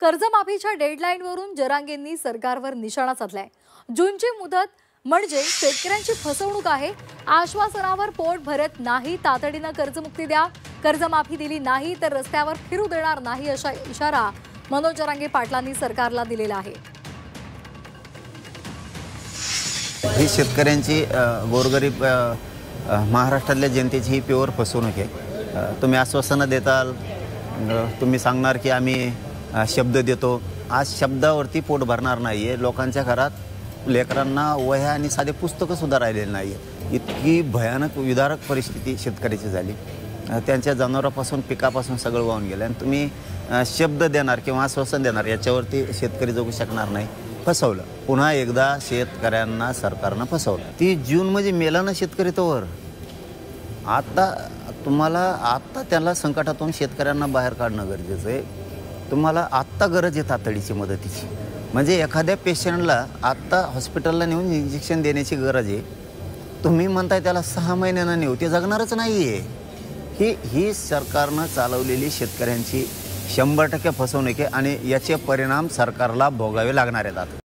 कर्जमाफीच्या डेडलाईनवरून जरांगेंनी सरकारवर निशाणा साधलाय। जूनची मुदत म्हणजे शेतकऱ्यांची फसवणूक आहे। आश्वासनावर पोट भरत नाही, तातडीने कर्जमुक्ती द्या, कर्जमाफी दिली नाही तर रस्त्यावर फिरू देणार नाही असा इशारा मनोज जरांगे पाटलांनी सरकारला दिलेला आहे। ही शेतकऱ्यांची गोरगरीब महाराष्ट्रातल्या जनतेची ही प्युअर फसवणूक आहे। तुम्ही आश्वासनं देताल, तुम्ही सांगणार की आम्ही शब्द देतो, आज शब्दावरती पोट भरणार नाहीये। लोकांच्या घरात लेकरांना वह्या आणि साधे पुस्तकं सुद्धा राहिलेली नाहीये। इतकी भयानक विदारक परिस्थिती शेतकऱ्याची झाली। त्यांच्या जनावरांपासून पिकापासून सगळं वाहून गेलं आणि तुम्ही शब्द देणार किंवा आश्वासन देणार याच्यावरती शेतकरी जगू शकणार नाही। फसवलं, पुन्हा एकदा शेतकऱ्यांना सरकारनं फसवलं। ती जून म्हणजे मेला ना शेतकरी तोवर। आता त्याला संकटातून शेतकऱ्यांना बाहेर काढणं गरजेचं आहे। तुम्हाला आत्ता गरज आहे तातडीची मदतीची। म्हणजे एखाद्या पेशंटला आत्ता हॉस्पिटलला नेऊन इंजेक्शन देण्याची गरज आहे, तुम्ही म्हणताय त्याला 6 महिन्यांना नेऊ, ते जगणारच नाही आहे। ही सरकारनं चालवलेली शेतकऱ्यांची 100% फसवणूक आहे आणि याचे परिणाम सरकारला भोगावे लागणार आहेत।